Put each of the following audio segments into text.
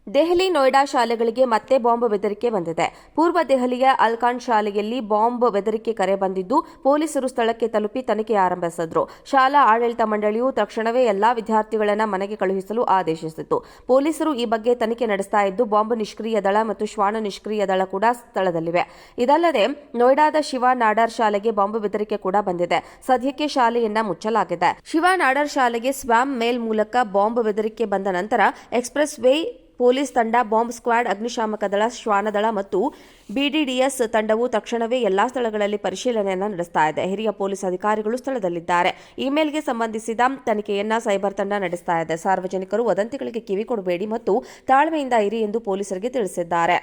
ದೆಹಲಿ ನೋಯ್ಡಾ ಶಾಲೆಗಳಿಗೆ ಮತ್ತೆ ಬಾಂಬ್ ಬೆದರಿಕೆ ಬಂದಿದೆ. ಪೂರ್ವ ದೆಹಲಿಯ ಅಲ್ಖಾನ್ ಶಾಲೆಯಲ್ಲಿ ಬಾಂಬ್ ಬೆದರಿಕೆ ಕರೆ ಬಂದಿದ್ದು, ಪೊಲೀಸರು ಸ್ಥಳಕ್ಕೆ ತಲುಪಿ ತನಿಖೆ ಆರಂಭಿಸಿದ್ರು. ಶಾಲಾ ಆಡಳಿತ ಮಂಡಳಿಯು ತಕ್ಷಣವೇ ಎಲ್ಲಾ ವಿದ್ಯಾರ್ಥಿಗಳನ್ನು ಮನೆಗೆ ಕಳುಹಿಸಲು ಆದೇಶಿಸಿತು. ಪೊಲೀಸರು ಈ ಬಗ್ಗೆ ತನಿಖೆ ನಡೆಸ್ತಾ ಇದ್ದು, ಬಾಂಬ್ ನಿಷ್ಕ್ರಿಯ ದಳ ಮತ್ತು ಶ್ವಾನ ನಿಷ್ಕ್ರಿಯ ದಳ ಕೂಡ ಸ್ಥಳದಲ್ಲಿವೆ. ಇದಲ್ಲದೆ ನೋಯ್ಡಾದ ಶಿವ ನಾಡರ್ ಶಾಲೆಗೆ ಬಾಂಬ್ ಬೆದರಿಕೆ ಕೂಡ ಬಂದಿದೆ. ಸದ್ಯಕ್ಕೆ ಶಾಲೆಯನ್ನ ಮುಚ್ಚಲಾಗಿದೆ. ಶಿವ ನಾಡರ್ ಶಾಲೆಗೆ ಸ್ವಾಮ್ ಮೇಲ್ ಮೂಲಕ ಬಾಂಬ್ ಬೆದರಿಕೆ ಬಂದ ನಂತರ ಎಕ್ಸ್‌ಪ್ರೆಸ್ ವೇ ಪೊಲೀಸ್ ತಂಡ, ಬಾಂಬ್ ಸ್ಕ್ವಾಡ್, ಅಗ್ನಿಶಾಮಕ ದಳ, ಶ್ವಾನದಳ ಮತ್ತು ಬಿಡಿಡಿಎಸ್ ತಂಡವು ತಕ್ಷಣವೇ ಎಲ್ಲಾ ಸ್ಥಳಗಳಲ್ಲಿ ಪರಿಶೀಲನೆಯನ್ನು ನಡೆಸ್ತಾ ಇದೆ. ಹಿರಿಯ ಪೊಲೀಸ್ ಅಧಿಕಾರಿಗಳು ಸ್ಥಳದಲ್ಲಿದ್ದಾರೆ. ಇಮೇಲ್ಗೆ ಸಂಬಂಧಿಸಿದ ತನಿಖೆಯನ್ನ ಸೈಬರ್ ತಂಡ ನಡೆಸ್ತಾ ಇದೆ. ಸಾರ್ವಜನಿಕರು ವದಂತಿಗಳಿಗೆ ಕಿವಿ ಕೊಡಬೇಡಿ ಮತ್ತು ತಾಳ್ಮೆಯಿಂದ ಇರಿ ಎಂದು ಪೊಲೀಸರಿಗೆ ತಿಳಿಸಿದ್ದಾರೆ.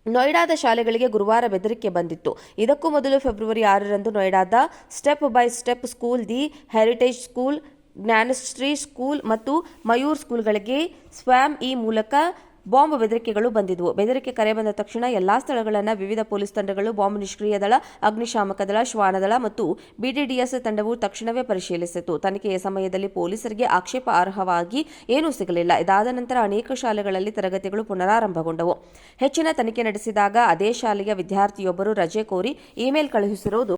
ನೋಯ್ಡಾದ ಶಾಲೆಗಳಿಗೆ ಗುರುವಾರ ಬೆದರಿಕೆ ಬಂದಿತ್ತು. ಇದಕ್ಕೂ ಮೊದಲು ಫೆಬ್ರವರಿ 6ರಂದು ನೋಯ್ಡಾದ step by step school, the heritage school, Gyanashree school ಮತ್ತು ಮಯೂರ್ ಸ್ಕೂಲ್ಗಳಿಗೆ ಸ್ವಾಮ್ ಈ ಮೂಲಕ ಬಾಂಬ್ ಬೆದರಿಕೆಗಳು ಬಂದಿದ್ದವು. ಬೆದರಿಕೆ ಕರೆ ಬಂದ ತಕ್ಷಣ ಎಲ್ಲಾ ಸ್ಥಳಗಳನ್ನು ವಿವಿಧ ಪೊಲೀಸ್ ತಂಡಗಳು, ಬಾಂಬ್ ನಿಷ್ಕ್ರಿಯ ದಳ, ಅಗ್ನಿಶಾಮಕ ದಳ, ಶ್ವಾನದಳ ಮತ್ತು ಬಿಡಿಡಿಎಸ್ ತಂಡವು ತಕ್ಷಣವೇ ಪರಿಶೀಲಿಸಿತು. ತನಿಖೆಯ ಸಮಯದಲ್ಲಿ ಪೊಲೀಸರಿಗೆ ಆಕ್ಷೇಪಾರ್ಹವಾಗಿ ಏನೂ ಸಿಗಲಿಲ್ಲ. ಇದಾದ ನಂತರ ಅನೇಕ ಶಾಲೆಗಳಲ್ಲಿ ತರಗತಿಗಳು ಪುನರಾರಂಭಗೊಂಡವು. ಹೆಚ್ಚಿನ ತನಿಖೆ ನಡೆಸಿದಾಗ ಅದೇ ಶಾಲೆಯ ವಿದ್ಯಾರ್ಥಿಯೊಬ್ಬರು ರಜೆ ಕೋರಿ ಇಮೇಲ್ ಕಳುಹಿಸಿರುವುದು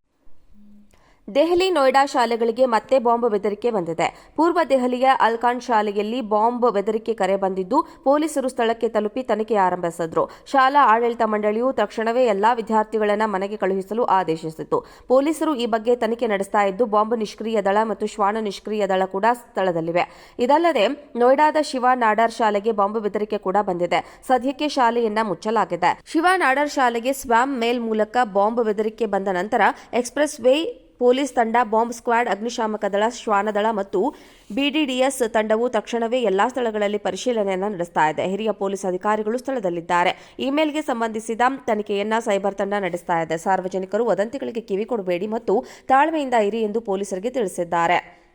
ದೆಹಲಿ ನೋಯ್ಡಾ ಶಾಲೆಗಳಿಗೆ ಮತ್ತೆ ಬಾಂಬ್ ಬೆದರಿಕೆ ಬಂದಿದೆ. ಪೂರ್ವ ದೆಹಲಿಯ ಅಲ್ಖಾನ್ ಶಾಲೆಯಲ್ಲಿ ಬಾಂಬ್ ಬೆದರಿಕೆ ಕರೆ ಬಂದಿದ್ದು, ಪೊಲೀಸರು ಸ್ಥಳಕ್ಕೆ ತಲುಪಿ ತನಿಖೆ ಆರಂಭಿಸಿದ್ರು. ಶಾಲಾ ಆಡಳಿತ ಮಂಡಳಿಯು ತಕ್ಷಣವೇ ಎಲ್ಲಾ ವಿದ್ಯಾರ್ಥಿಗಳನ್ನು ಮನೆಗೆ ಕಳುಹಿಸಲು ಆದೇಶಿಸಿತು. ಪೊಲೀಸರು ಈ ಬಗ್ಗೆ ತನಿಖೆ ನಡೆಸ್ತಾ ಇದ್ದು, ಬಾಂಬ್ ನಿಷ್ಕ್ರಿಯ ದಳ ಮತ್ತು ಶ್ವಾನ ನಿಷ್ಕ್ರಿಯ ದಳ ಕೂಡ ಸ್ಥಳದಲ್ಲಿವೆ. ಇದಲ್ಲದೆ ನೋಯ್ಡಾದ ಶಿವ ನಾಡರ್ ಶಾಲೆಗೆ ಬಾಂಬ್ ಬೆದರಿಕೆ ಕೂಡ ಬಂದಿದೆ. ಸದ್ಯಕ್ಕೆ ಶಾಲೆಯನ್ನ ಮುಚ್ಚಲಾಗಿದೆ. ಶಿವ ನಾಡರ್ ಶಾಲೆಗೆ ಸ್ವಾಮ್ ಮೇಲ್ ಮೂಲಕ ಬಾಂಬ್ ಬೆದರಿಕೆ ಬಂದ ನಂತರ ಎಕ್ಸ್‌ಪ್ರೆಸ್ ವೇ ಪೊಲೀಸ್ ತಂಡ, ಬಾಂಬ್ ಸ್ಕ್ವಾಡ್, ಅಗ್ನಿಶಾಮಕ ದಳ, ಶ್ವಾನದಳ ಮತ್ತು ಬಿಡಿಡಿಎಸ್ ತಂಡವು ತಕ್ಷಣವೇ ಎಲ್ಲಾ ಸ್ಥಳಗಳಲ್ಲಿ ಪರಿಶೀಲನೆಯನ್ನು ನಡೆಸ್ತಾ ಇದೆ. ಹಿರಿಯ ಪೊಲೀಸ್ ಅಧಿಕಾರಿಗಳು ಸ್ಥಳದಲ್ಲಿದ್ದಾರೆ. ಇಮೇಲ್ಗೆ ಸಂಬಂಧಿಸಿದ ತನಿಖೆಯನ್ನ ಸೈಬರ್ ತಂಡ ನಡೆಸ್ತಾ ಇದೆ. ಸಾರ್ವಜನಿಕರು ವದಂತಿಗಳಿಗೆ ಕಿವಿ ಕೊಡಬೇಡಿ ಮತ್ತು ತಾಳ್ಮೆಯಿಂದ ಇರಿ ಎಂದು ಪೊಲೀಸರಿಗೆ ತಿಳಿಸಿದ್ದಾರೆ.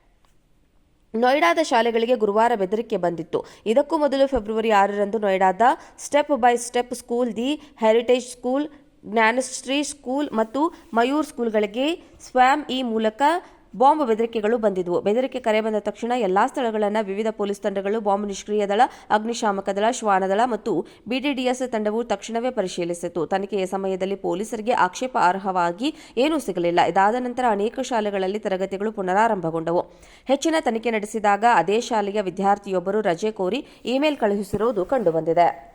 ನೋಯ್ಡಾದ ಶಾಲೆಗಳಿಗೆ ಗುರುವಾರ ಬೆದರಿಕೆ ಬಂದಿತ್ತು. ಇದಕ್ಕೂ ಮೊದಲು ಫೆಬ್ರವರಿ 6ರಂದು ನೋಯ್ಡಾದ step by step school, the heritage school, Gyanashree school ಮತ್ತು ಮಯೂರ್ ಸ್ಕೂಲ್ಗಳಿಗೆ ಸ್ವಾಮ್ ಈ ಮೂಲಕ ಬಾಂಬ್ ಬೆದರಿಕೆಗಳು ಬಂದಿದ್ದವು. ಬೆದರಿಕೆ ಕರೆ ಬಂದ ತಕ್ಷಣ ಎಲ್ಲಾ ಸ್ಥಳಗಳನ್ನು ವಿವಿಧ ಪೊಲೀಸ್ ತಂಡಗಳು, ಬಾಂಬ್ ನಿಷ್ಕ್ರಿಯ ದಳ, ಅಗ್ನಿಶಾಮಕ ದಳ, ಶ್ವಾನದಳ ಮತ್ತು ಬಿಡಿಡಿಎಸ್ ತಂಡವು ತಕ್ಷಣವೇ ಪರಿಶೀಲಿಸಿತು. ತನಿಖೆಯ ಸಮಯದಲ್ಲಿ ಪೊಲೀಸರಿಗೆ ಆಕ್ಷೇಪಾರ್ಹವಾಗಿ ಏನೂ ಸಿಗಲಿಲ್ಲ. ಇದಾದ ನಂತರ ಅನೇಕ ಶಾಲೆಗಳಲ್ಲಿ ತರಗತಿಗಳು ಪುನರಾರಂಭಗೊಂಡವು. ಹೆಚ್ಚಿನ ತನಿಖೆ ನಡೆಸಿದಾಗ ಅದೇ ಶಾಲೆಯ ವಿದ್ಯಾರ್ಥಿಯೊಬ್ಬರು ರಜೆ ಕೋರಿ ಇಮೇಲ್ ಕಳುಹಿಸಿರುವುದು ಕಂಡುಬಂದಿದೆ.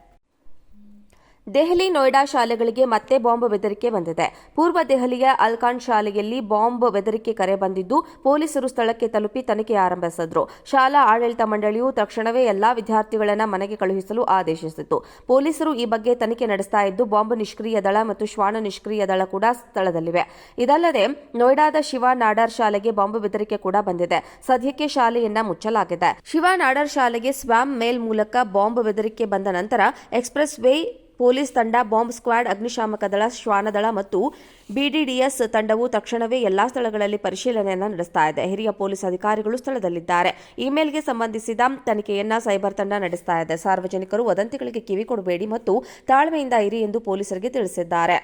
ದೆಹಲಿ ನೋಯ್ಡಾ ಶಾಲೆಗಳಿಗೆ ಮತ್ತೆ ಬಾಂಬ್ ಬೆದರಿಕೆ ಬಂದಿದೆ. ಪೂರ್ವ ದೆಹಲಿಯ ಅಲ್ಖಾನ್ ಶಾಲೆಯಲ್ಲಿ ಬಾಂಬ್ ಬೆದರಿಕೆ ಕರೆ ಬಂದಿದ್ದು, ಪೊಲೀಸರು ಸ್ಥಳಕ್ಕೆ ತಲುಪಿ ತನಿಖೆ ಆರಂಭಿಸಿದ್ರು. ಶಾಲಾ ಆಡಳಿತ ಮಂಡಳಿಯು ತಕ್ಷಣವೇ ಎಲ್ಲಾ ವಿದ್ಯಾರ್ಥಿಗಳನ್ನು ಮನೆಗೆ ಕಳುಹಿಸಲು ಆದೇಶಿಸಿತು. ಪೊಲೀಸರು ಈ ಬಗ್ಗೆ ತನಿಖೆ ನಡೆಸ್ತಾ ಇದ್ದು, ಬಾಂಬ್ ನಿಷ್ಕ್ರಿಯ ದಳ ಮತ್ತು ಶ್ವಾನ ನಿಷ್ಕ್ರಿಯ ದಳ ಕೂಡ ಸ್ಥಳದಲ್ಲಿವೆ. ಇದಲ್ಲದೆ ನೋಯ್ಡಾದ ಶಿವ ನಾಡರ್ ಶಾಲೆಗೆ ಬಾಂಬ್ ಬೆದರಿಕೆ ಕೂಡ ಬಂದಿದೆ. ಸದ್ಯಕ್ಕೆ ಶಾಲೆಯನ್ನ ಮುಚ್ಚಲಾಗಿದೆ. ಶಿವ ನಾಡರ್ ಶಾಲೆಗೆ ಸ್ವಾಮ್ ಮೇಲ್ ಮೂಲಕ ಬಾಂಬ್ ಬೆದರಿಕೆ ಬಂದ ನಂತರ ಎಕ್ಸ್‌ಪ್ರೆಸ್ ವೇ ಪೊಲೀಸ್ ತಂಡ, ಬಾಂಬ್ ಸ್ಕ್ವಾಡ್, ಅಗ್ನಿಶಾಮಕ ದಳ, ಶ್ವಾನದಳ ಮತ್ತು ಬಿಡಿಡಿಎಸ್ ತಂಡವು ತಕ್ಷಣವೇ ಎಲ್ಲಾ ಸ್ಥಳಗಳಲ್ಲಿ ಪರಿಶೀಲನೆಯನ್ನು ನಡೆಸ್ತಾ ಇದೆ. ಹಿರಿಯ ಪೊಲೀಸ್ ಅಧಿಕಾರಿಗಳು ಸ್ಥಳದಲ್ಲಿದ್ದಾರೆ. ಇಮೇಲ್ಗೆ ಸಂಬಂಧಿಸಿದ ತನಿಖೆಯನ್ನ ಸೈಬರ್ ತಂಡ ನಡೆಸ್ತಾ ಇದೆ. ಸಾರ್ವಜನಿಕರು ವದಂತಿಗಳಿಗೆ ಕಿವಿ ಕೊಡಬೇಡಿ ಮತ್ತು ತಾಳ್ಮೆಯಿಂದ ಇರಿ ಎಂದು ಪೊಲೀಸರಿಗೆ ತಿಳಿಸಿದ್ದಾರೆ.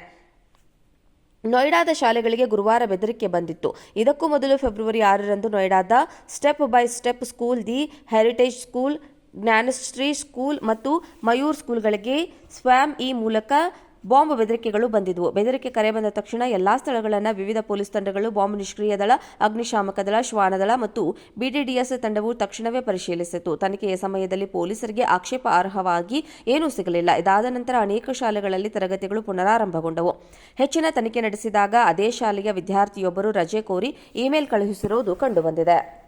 ನೋಯ್ಡಾದ ಶಾಲೆಗಳಿಗೆ ಗುರುವಾರ ಬೆದರಿಕೆ ಬಂದಿತ್ತು. ಇದಕ್ಕೂ ಮೊದಲು ಫೆಬ್ರವರಿ 6ರಂದು ನೋಯ್ಡಾದ step by step school, the heritage school, Gyanashree school ಮತ್ತು ಮಯೂರ್ ಸ್ಕೂಲ್ಗಳಿಗೆ ಸ್ವಾಮ್ ಈ ಮೂಲಕ ಬಾಂಬ್ ಬೆದರಿಕೆಗಳು ಬಂದಿದ್ದವು. ಬೆದರಿಕೆ ಕರೆ ಬಂದ ತಕ್ಷಣ ಎಲ್ಲಾ ಸ್ಥಳಗಳನ್ನು ವಿವಿಧ ಪೊಲೀಸ್ ತಂಡಗಳು, ಬಾಂಬ್ ನಿಷ್ಕ್ರಿಯ ದಳ, ಅಗ್ನಿಶಾಮಕ ದಳ, ಶ್ವಾನದಳ ಮತ್ತು ಬಿಡಿಡಿಎಸ್ ತಂಡವು ತಕ್ಷಣವೇ ಪರಿಶೀಲಿಸಿತು. ತನಿಖೆಯ ಸಮಯದಲ್ಲಿ ಪೊಲೀಸರಿಗೆ ಆಕ್ಷೇಪಾರ್ಹವಾಗಿ ಏನೂ ಸಿಗಲಿಲ್ಲ. ಇದಾದ ನಂತರ ಅನೇಕ ಶಾಲೆಗಳಲ್ಲಿ ತರಗತಿಗಳು ಪುನರಾರಂಭಗೊಂಡವು. ಹೆಚ್ಚಿನ ತನಿಖೆ ನಡೆಸಿದಾಗ ಅದೇ ಶಾಲೆಯ ವಿದ್ಯಾರ್ಥಿಯೊಬ್ಬರು ರಜೆ ಕೋರಿ ಇಮೇಲ್ ಕಳುಹಿಸಿರುವುದು ಕಂಡುಬಂದಿದೆ.